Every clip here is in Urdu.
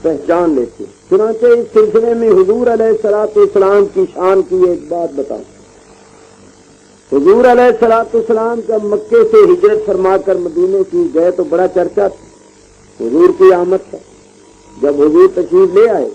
پہچان لیتے. چنانچہ اس سلسلے میں حضور علیہ الصلوۃ والسلام کی شان کی ایک بات بتاؤں. حضور علیہ الصلوۃ والسلام جب مکے سے ہجرت فرما کر مدینے کی گئے تو بڑا چرچا تھا حضور کی آمد کا. جب حضور تشریف لے آئے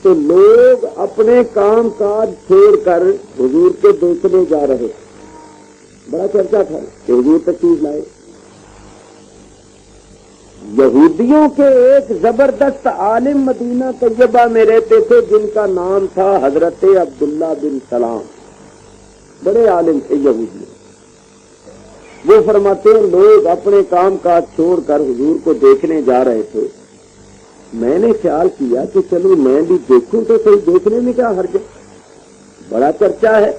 تو لوگ اپنے کام کاج چھوڑ کر حضور کے دیکھنے جا رہے. بڑا چرچا تھا کہ حضور تشریف لائے. یہودیوں کے ایک زبردست عالم مدینہ طیبہ میں رہتے تھے جن کا نام تھا حضرت عبداللہ بن سلام. بڑے عالم تھے یہودی. وہ فرماتے ہیں لوگ اپنے کام کاج چھوڑ کر حضور کو دیکھنے جا رہے تھے. میں نے خیال کیا کہ چلو میں بھی دیکھوں تو صحیح, دیکھنے میں کیا حرج ہے, بڑا چرچا ہے,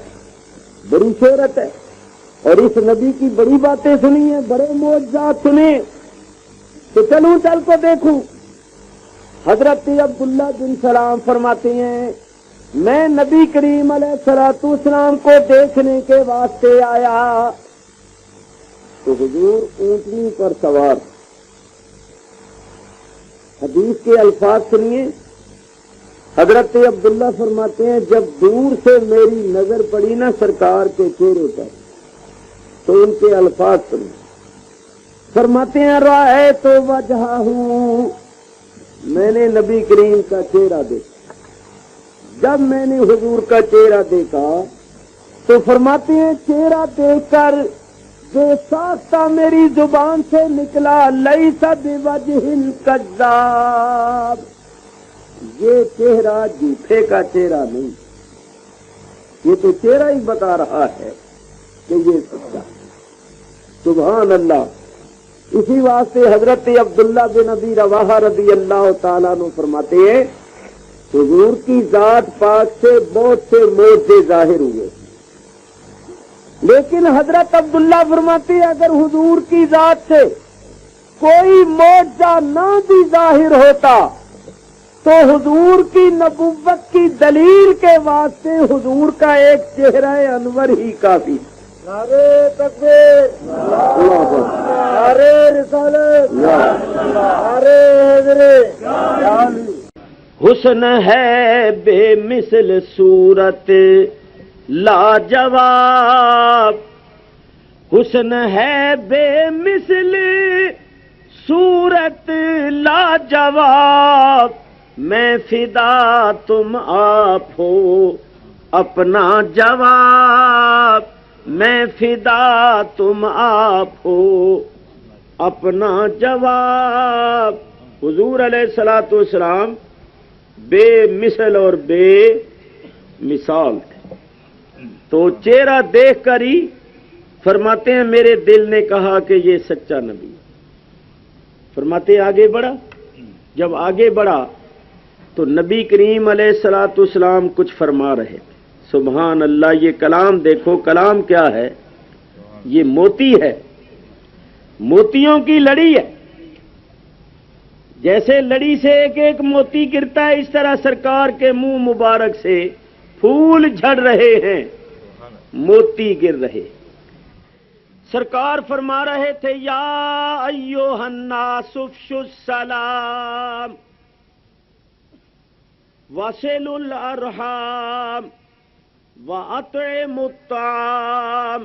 بڑی شہرت ہے, اور اس نبی کی بڑی باتیں سنی ہیں, بڑے معجزات سنے, تو چلوں چل کو دیکھوں. حضرت عبداللہ بن سلام فرماتے ہیں میں نبی کریم علیہ الصلوۃ والسلام کو دیکھنے کے واسطے آیا تو حضور اونٹنی پر سوار. حدیث کے الفاظ سنیے. حضرت عبداللہ فرماتے ہیں جب دور سے میری نظر پڑی نا سرکار کے چہرے پر تو ان کے الفاظ سنیے. فرماتے ہیں رأیت وجہہ, میں نے نبی کریم کا چہرہ دیکھا. جب میں نے حضور کا چہرہ دیکھا تو فرماتے ہیں چہرہ دیکھ کر جو ساختہ میری زبان سے نکلا لیس بوجہ الکذاب, یہ چہرہ جھوٹے کا چہرہ نہیں, یہ تو چہرہ ہی بتا رہا ہے کہ یہ سچا. سبحان اللہ. اسی واسطے حضرت عبداللہ بن ابی رواحہ رضی اللہ تعالیٰ عنہ فرماتے ہیں حضور کی ذات پاک سے بہت سے معجزے ظاہر ہوئے, لیکن حضرت عبداللہ فرماتے ہیں اگر حضور کی ذات سے کوئی معجزہ نہ بھی ظاہر ہوتا تو حضور کی نبوت کی دلیل کے واسطے حضور کا ایک چہرہ انور ہی کافی. نعرہ تکبیر, نعرہ رسالت, نعرہ حیدری. حسن ہے بے مثل صورت لاجواب, حسن ہے بے مثل صورت لاجواب, میں فدا تم آپ ہو اپنا جواب, میں فدا تم آپ ہو اپنا جواب. حضور علیہ الصلوۃ والسلام بے مثل اور بے مثال تھے. تو چہرہ دیکھ کر ہی فرماتے ہیں میرے دل نے کہا کہ یہ سچا نبی. فرماتے ہیں آگے بڑھا. جب آگے بڑھا تو نبی کریم علیہ الصلوۃ والسلام کچھ فرما رہے تھے. سبحان اللہ. یہ کلام دیکھو, کلام کیا ہے, یہ موتی ہے, موتیوں کی لڑی ہے. جیسے لڑی سے ایک ایک موتی گرتا ہے اس طرح سرکار کے منہ مبارک سے پھول جھڑ رہے ہیں, موتی گر رہے. سرکار فرما رہے تھے یا ایھا الناس افشوا السلام وصلوا الارحام وَأَطْعِمُوا الطَّعَامَ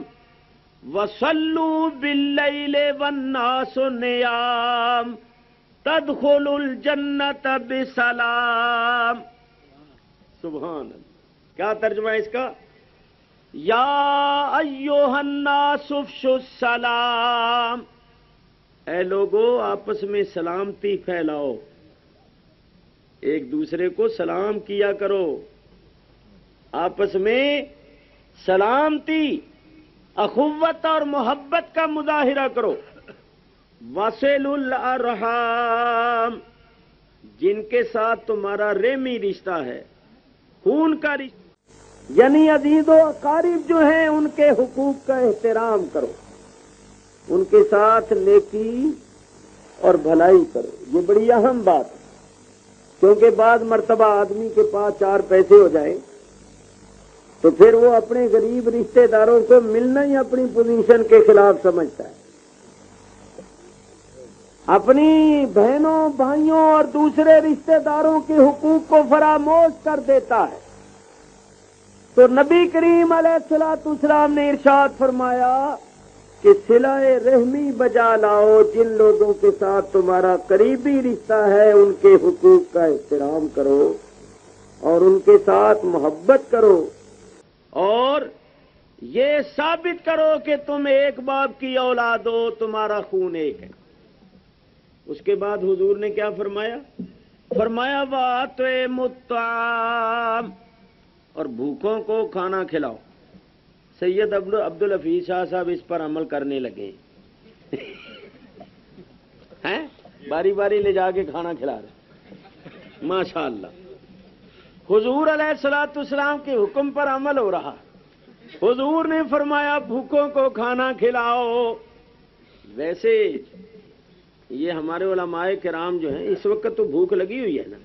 وَصَلُّوا بِاللَّيْلِ وَالنَّاسُ نِيَامٌ تَدْخُلُوا الْجَنَّةَ بِسَلَامٍ. سبحان اللہ. کیا ترجمہ ہے اس کا؟ یا ایھا الناس افشوا السلام, اے لوگو آپس میں سلامتی پھیلاؤ, ایک دوسرے کو سلام کیا کرو, آپس میں سلامتی, اخوت اور محبت کا مظاہرہ کرو. وصلوا الارحام, جن کے ساتھ تمہارا رحمی رشتہ ہے, خون کا رشتہ, یعنی عزیز و اقارب جو ہیں ان کے حقوق کا احترام کرو, ان کے ساتھ نیکی اور بھلائی کرو. یہ بڑی اہم بات ہے, کیونکہ بعض مرتبہ آدمی کے پاس 4 پیسے ہو جائیں تو پھر وہ اپنے غریب رشتہ داروں کو ملنا ہی اپنی پوزیشن کے خلاف سمجھتا ہے. اپنی بہنوں بھائیوں اور دوسرے رشتہ داروں کے حقوق کو فراموش کر دیتا ہے تو نبی کریم علیہ الصلوۃ والسلام نے ارشاد فرمایا کہ صلہ رحمی بجا لاؤ، جن لوگوں کے ساتھ تمہارا قریبی رشتہ ہے ان کے حقوق کا احترام کرو اور ان کے ساتھ محبت کرو، اور یہ ثابت کرو کہ تم ایک باپ کی اولاد ہو، تمہارا خون ایک ہے۔ اس کے بعد حضور نے کیا فرمایا؟ فرمایا وَأَطْعِمُوا الطَّعَامَ، اور بھوکوں کو کھانا کھلاؤ۔ سید عبد الحفیظ شاہ صاحب اس پر عمل کرنے لگے ہیں، باری باری لے جا کے کھانا کھلا رہے، ماشاء اللہ۔ حضور علیہ الصلوۃ والسلام کے حکم پر عمل ہو رہا۔ حضور نے فرمایا بھوکوں کو کھانا کھلاؤ۔ ویسے یہ ہمارے علماء کرام جو ہیں اس وقت تو بھوک لگی ہوئی ہے نا،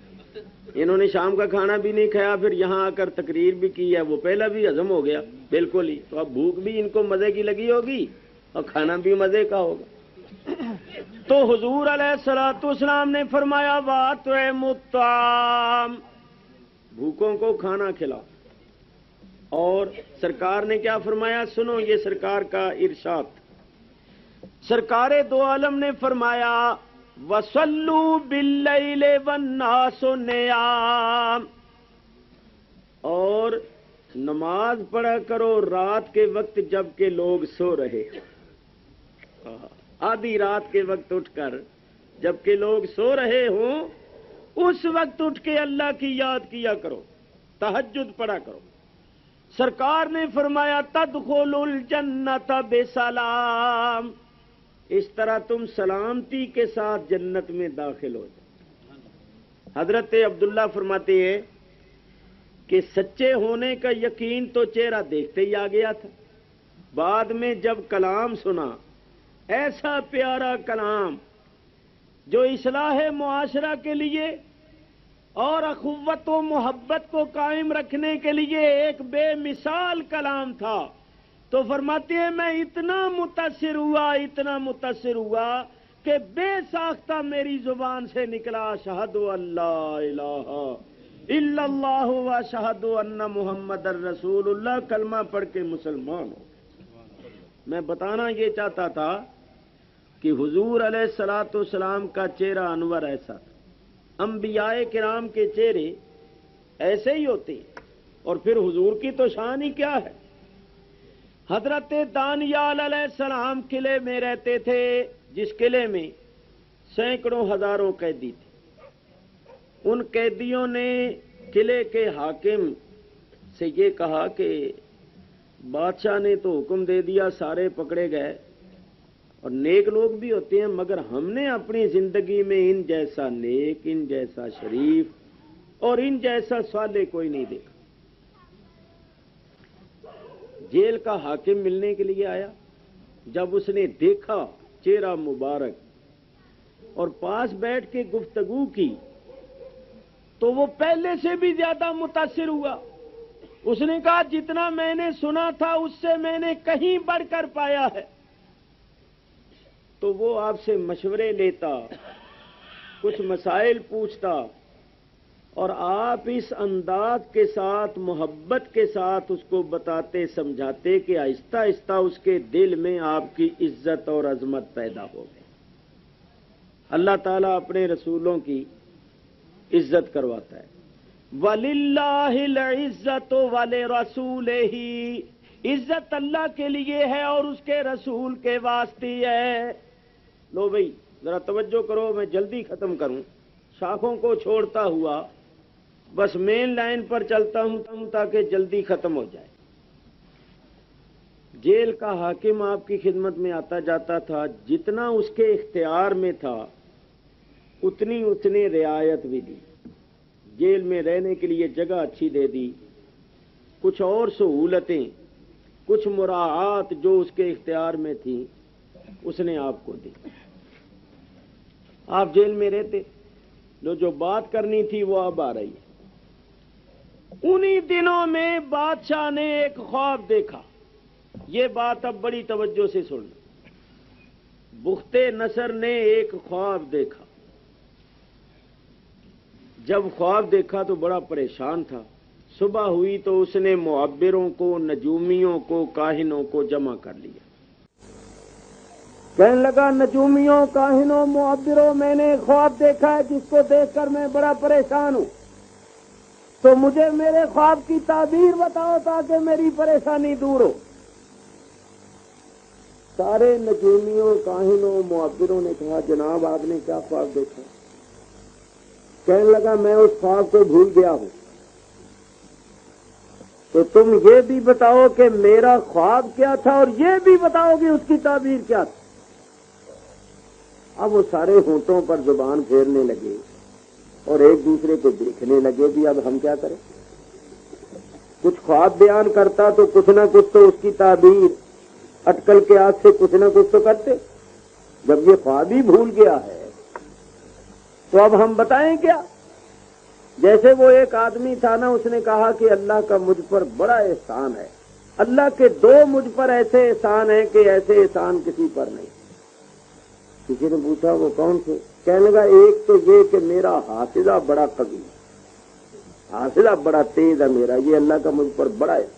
انہوں نے شام کا کھانا بھی نہیں کھایا، پھر یہاں آ کر تقریر بھی کی ہے، وہ پہلا بھی ہضم ہو گیا بالکل ہی، تو اب بھوک بھی ان کو مزے کی لگی ہوگی اور کھانا بھی مزے کا ہوگا۔ تو حضور علیہ الصلوۃ والسلام نے فرمایا وَأَطْعِمُوا الطَّعَامَ، بھوکوں کو کھانا کھلاؤ۔ اور سرکار نے کیا فرمایا؟ سنو یہ سرکار کا ارشاد۔ سرکار دو عالم نے فرمایا وَصَلُّوا بِاللَّيْلِ وَالنَّاسُ نِيَامٌ، اور نماز پڑھا کرو رات کے وقت جب کہ لوگ سو رہے، آدھی رات کے وقت اٹھ کر جب کہ لوگ سو رہے ہوں اس وقت اٹھ کے اللہ کی یاد کیا کرو، تہجد پڑھا کرو۔ سرکار نے فرمایا تدخلوا الجنت بسلام، اس طرح تم سلامتی کے ساتھ جنت میں داخل ہو جاؤ۔ حضرت عبداللہ فرماتے ہیں کہ سچے ہونے کا یقین تو چہرہ دیکھتے ہی آ گیا تھا، بعد میں جب کلام سنا، ایسا پیارا کلام جو اصلاح معاشرہ کے لیے اور اخوت و محبت کو قائم رکھنے کے لیے ایک بے مثال کلام تھا، تو فرماتے ہیں میں اتنا متاثر ہوا کہ بے ساختہ میری زبان سے نکلا اشہد ان لا الہ الا اللہ و اشہد ان محمد الرسول اللہ، کلمہ پڑھ کے مسلمان ہو۔ میں بتانا یہ چاہتا تھا کہ حضور علیہ الصلوۃ والسلام کا چہرہ انور ایسا تھا، انبیاء کرام کے چہرے ایسے ہی ہوتے ہیں، اور پھر حضور کی تو شان ہی کیا ہے۔ حضرت دانیال علیہ السلام قلعے میں رہتے تھے، جس قلعے میں سینکڑوں ہزاروں قیدی تھے۔ ان قیدیوں نے قلعے کے حاکم سے یہ کہا کہ بادشاہ نے تو حکم دے دیا، سارے پکڑے گئے، اور نیک لوگ بھی ہوتے ہیں، مگر ہم نے اپنی زندگی میں ان جیسا نیک، ان جیسا شریف اور ان جیسا صالح کوئی نہیں دیکھا۔ جیل کا حاکم ملنے کے لیے آیا، جب اس نے دیکھا چہرہ مبارک اور پاس بیٹھ کے گفتگو کی تو وہ پہلے سے بھی زیادہ متاثر ہوا۔ اس نے کہا جتنا میں نے سنا تھا اس سے میں نے کہیں بڑھ کر پایا ہے۔ تو وہ آپ سے مشورے لیتا، کچھ مسائل پوچھتا، اور آپ اس انداز کے ساتھ، محبت کے ساتھ اس کو بتاتے سمجھاتے کہ آہستہ آہستہ اس کے دل میں آپ کی عزت اور عظمت پیدا ہو گئی۔ اللہ تعالیٰ اپنے رسولوں کی عزت کرواتا ہے۔ وَلِلَّهِ الْعِزَّةُ وَلِرَسُولِهِ، عزت اللہ کے لیے ہے اور اس کے رسول کے واسطے ہے۔ لو بھئی ذرا توجہ کرو، میں جلدی ختم کروں، شاخوں کو چھوڑتا ہوا بس مین لائن پر چلتا ہوں تاکہ جلدی ختم ہو جائے۔ جیل کا حاکم آپ کی خدمت میں آتا جاتا تھا، جتنا اس کے اختیار میں تھا اتنی اس نے رعایت بھی دی، جیل میں رہنے کے لیے جگہ اچھی دے دی، کچھ اور سہولتیں، کچھ مراعات جو اس کے اختیار میں تھیں اس نے آپ کو دی۔ آپ جیل میں رہتے، جو بات کرنی تھی وہ اب آ رہی ہے۔ انہی دنوں میں بادشاہ نے ایک خواب دیکھا، یہ بات اب بڑی توجہ سے سننا۔ بخت نصر نے ایک خواب دیکھا. جب خواب دیکھا تو بڑا پریشان تھا. صبح ہوئی تو اس نے معبروں کو، نجومیوں کو، کاہنوں کو جمع کر لیا. کہنے لگا نجومیوں، کاہنوں، معبروں، میں نے خواب دیکھا ہے جس کو دیکھ کر میں بڑا پریشان ہوں، تو مجھے میرے خواب کی تعبیر بتاؤ تاکہ میری پریشانی دور ہو. سارے نجومیوں، کاہنوں، معبروں نے کہا جناب آپ نے کیا خواب دیکھا؟ کہنے لگا میں اس خواب کو بھول گیا ہوں، تو تم یہ بھی بتاؤ کہ میرا خواب کیا تھا اور یہ بھی بتاؤ کہ اس کی تعبیر کیا تھی. اب وہ سارے ہونٹوں پر زبان پھیرنے لگے اور ایک دوسرے کو دیکھنے لگے بھی اب ہم کیا کریں. کچھ خواب بیان کرتا تو کچھ نہ کچھ تو اس کی تعبیر اٹکل کے ہاتھ سے کچھ نہ کچھ تو کرتے. جب یہ خواب ہی بھول گیا ہے تو اب ہم بتائیں کیا؟ جیسے وہ ایک آدمی تھا نا، اس نے کہا کہ اللہ کا مجھ پر بڑا احسان ہے، اللہ کے دو مجھ پر ایسے احسان ہیں کہ ایسے احسان کسی پر نہیں. کسی نے پوچھا وہ کون سے؟ کہنے لگا ایک تو یہ کہ میرا حافظہ بڑا قوی ہے، حافظہ بڑا تیز ہے میرا، یہ اللہ کا مجھ پر بڑا احسان.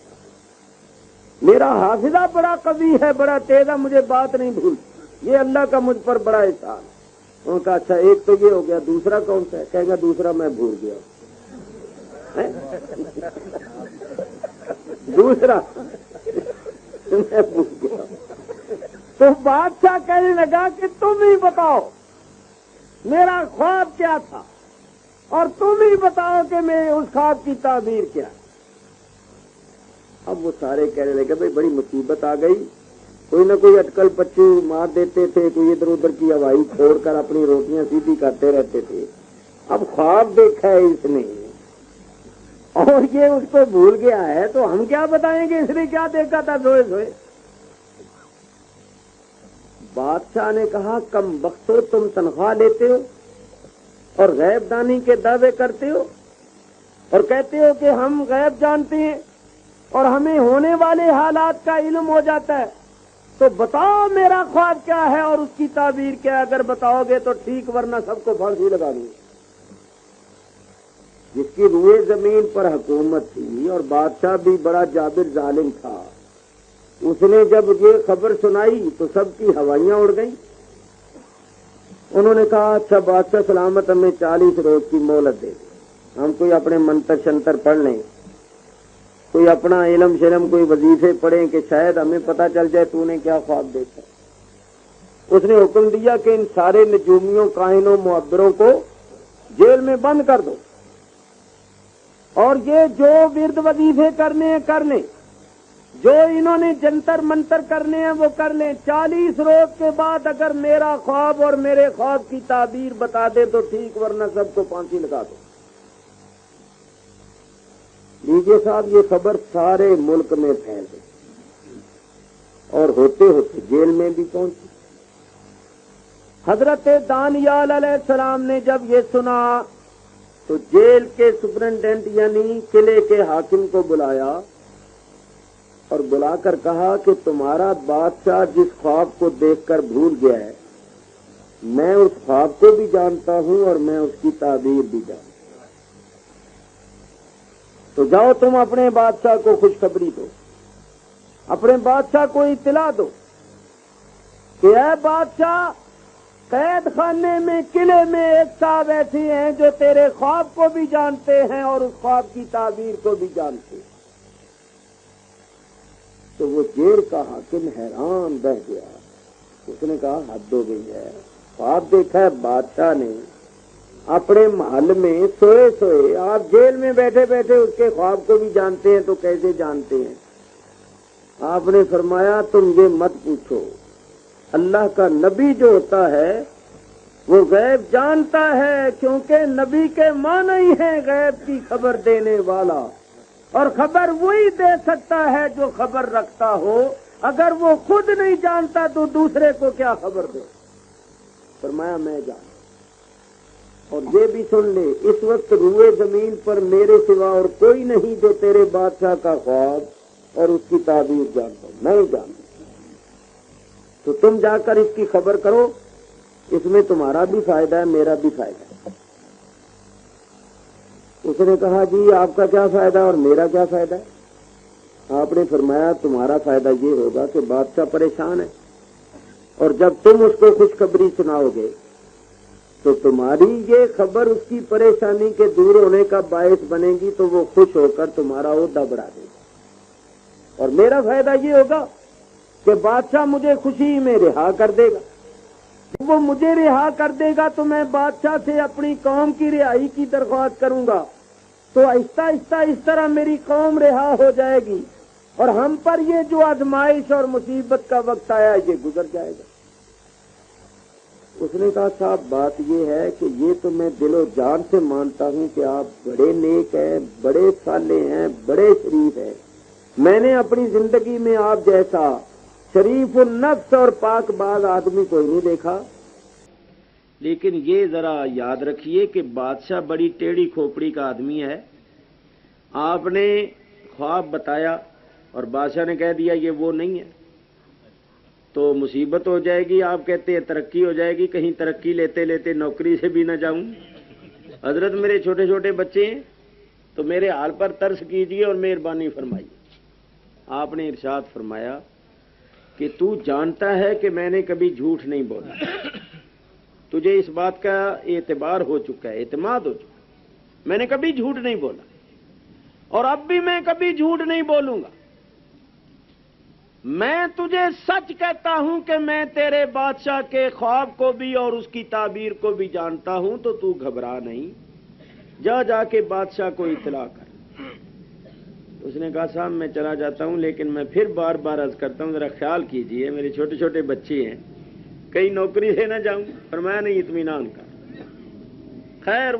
میرا حافظہ بڑا قوی ہے، بڑا تیز ہے، مجھے بات نہیں بھولتی، یہ اللہ کا مجھ پر بڑا احسان. انہوں نے کہا اچھا ایک تو یہ ہو گیا، دوسرا کون سا ہے؟ کہے گا دوسرا میں بھول گیا. دوسرا میں بھول گیا. تو بادشاہ کہنے لگا کہ تم ہی بتاؤ میرا خواب کیا تھا اور تم ہی بتاؤ کہ میں اس خواب کی تعبیر کیا. اب وہ سارے کہنے لگے بھائی بڑی مصیبت آ گئی، کوئی نہ کوئی اٹکل پچو مار دیتے تھے، کوئی ادھر ادھر کی ہوائی چھوڑ کر اپنی روٹیاں سیدھی کرتے رہتے تھے. اب خواب دیکھا ہے اس نے اور یہ اس کو بھول گیا ہے تو ہم کیا بتائیں گے اس نے کیا دیکھا تھا سوئے سوئے. بادشاہ نے کہا کم بختو، تم تنخواہ لیتے ہو اور غیب دانی کے دعوے کرتے ہو اور کہتے ہو کہ ہم غیب جانتے ہیں اور ہمیں ہونے والے حالات کا علم ہو جاتا ہے، تو بتاؤ میرا خواب کیا ہے اور اس کی تعبیر کیا ہے. اگر بتاؤ گے تو ٹھیک، ورنہ سب کو پھانسی لگا دوں. جس کی روئے زمین پر حکومت تھی اور بادشاہ بھی بڑا جابر ظالم تھا، اس نے جب یہ خبر سنائی تو سب کی ہوائیاں اڑ گئیں. انہوں نے کہا اچھا بادشاہ سلامت ہمیں 40 روز کی مہلت دے دیں، ہم کوئی اپنے منتر شنتر پڑھ لیں، کوئی اپنا علم شلم کوئی وظیفے پڑھیں کہ شاید ہمیں پتہ چل جائے تو نے کیا خواب دیکھا. اس نے حکم دیا کہ ان سارے نجومیوں، کاہنوں، معبروں کو جیل میں بند کر دو اور یہ جو ورد وظیفے کرنے ہیں کر لیں، جو انہوں نے جنتر منتر کرنے ہیں وہ کر لیں. 40 روز کے بعد اگر میرا خواب اور میرے خواب کی تعبیر بتا دے تو ٹھیک، ورنہ سب کو پھانسی لگا دو. لیجیے صاحب یہ خبر سارے ملک میں پھیل گئی اور ہوتے ہوتے جیل میں بھی پہنچی. حضرت دانیال علیہ السلام نے جب یہ سنا تو جیل کے سپرنٹینڈنٹ یعنی قلعے کے حاکم کو بلایا اور بلا کر کہا کہ تمہارا بادشاہ جس خواب کو دیکھ کر بھول گیا ہے، میں اس خواب کو بھی جانتا ہوں اور میں اس کی تعبیر بھی جانتا ہوں. تو جاؤ تم اپنے بادشاہ کو خوشخبری دو، اپنے بادشاہ کو اطلاع دو کہ اے بادشاہ، قید خانے میں قلعے میں ایک صاحب ایسے ہیں جو تیرے خواب کو بھی جانتے ہیں اور اس خواب کی تعبیر کو بھی جانتے ہیں. تو وہ جیل کا حاکم حیران رہ گیا. اس نے کہا حد ہو گئی ہے، خواب دیکھا ہے بادشاہ نے اپنے محل میں سوئے سوئے، آپ جیل میں بیٹھے بیٹھے اس کے خواب کو بھی جانتے ہیں تو کیسے جانتے ہیں؟ آپ نے فرمایا تم یہ مت پوچھو، اللہ کا نبی جو ہوتا ہے وہ غیب جانتا ہے، کیونکہ نبی کے معنی ہی ہے غیب کی خبر دینے والا، اور خبر وہی دے سکتا ہے جو خبر رکھتا ہو. اگر وہ خود نہیں جانتا تو دوسرے کو کیا خبر دے؟ فرمایا میں جانتا. اور یہ بھی سن لے، اس وقت روئے زمین پر میرے سوا اور کوئی نہیں جو تیرے بادشاہ کا خواب اور اس کی تعبیر جانتا ہوں، میں ہی جانتا. تو تم جا کر اس کی خبر کرو، اس میں تمہارا بھی فائدہ ہے، میرا بھی فائدہ ہے۔ اس نے کہا جی آپ کا کیا فائدہ اور میرا کیا فائدہ ہے؟ آپ نے فرمایا تمہارا فائدہ یہ ہوگا کہ بادشاہ پریشان ہے، اور جب تم اس کو خوشخبری سناؤ گے تو تمہاری یہ خبر اس کی پریشانی کے دور ہونے کا باعث بنے گی، تو وہ خوش ہو کر تمہارا عہدہ بڑھا دے گا، اور میرا فائدہ یہ ہوگا کہ بادشاہ مجھے خوشی میں رہا کر دے گا۔ جب وہ مجھے رہا کر دے گا تو میں بادشاہ سے اپنی قوم کی رہائی کی درخواست کروں گا، تو آہستہ آہستہ اس طرح میری قوم رہا ہو جائے گی، اور ہم پر یہ جو آزمائش اور مصیبت کا وقت آیا یہ گزر جائے گا۔ اس نے کہا صاحب بات یہ ہے کہ یہ تو میں دل و جان سے مانتا ہوں کہ آپ بڑے نیک ہیں، بڑے صالح ہیں، بڑے شریف ہیں، میں نے اپنی زندگی میں آپ جیسا شریف النفس اور پاک باز آدمی کوئی نہیں دیکھا، لیکن یہ ذرا یاد رکھیے کہ بادشاہ بڑی ٹیڑھی کھوپڑی کا آدمی ہے۔ آپ نے خواب بتایا اور بادشاہ نے کہہ دیا یہ وہ نہیں ہے تو مصیبت ہو جائے گی۔ آپ کہتے ہیں ترقی ہو جائے گی، کہیں ترقی لیتے لیتے نوکری سے بھی نہ جاؤں۔ حضرت میرے چھوٹے چھوٹے بچے ہیں تو میرے حال پر ترس کیجیے اور مہربانی فرمائیے۔ آپ نے ارشاد فرمایا کہ تو جانتا ہے کہ میں نے کبھی جھوٹ نہیں بولا، تجھے اس بات کا اعتبار ہو چکا ہے، اعتماد ہو چکا ہے، میں نے کبھی جھوٹ نہیں بولا، اور اب بھی میں کبھی جھوٹ نہیں بولوں گا۔ میں تجھے سچ کہتا ہوں کہ میں تیرے بادشاہ کے خواب کو بھی اور اس کی تعبیر کو بھی جانتا ہوں، تو تو گھبرا نہیں، جا کے بادشاہ کو اطلاع کر۔ اس نے کہا صاحب میں چلا جاتا ہوں، لیکن میں پھر بار بار عرض کرتا ہوں ذرا خیال کیجئے، میرے چھوٹے چھوٹے بچے ہیں، کہیں نوکری سے نہ جاؤں۔ فرمایا نہیں، اطمینان کا خیر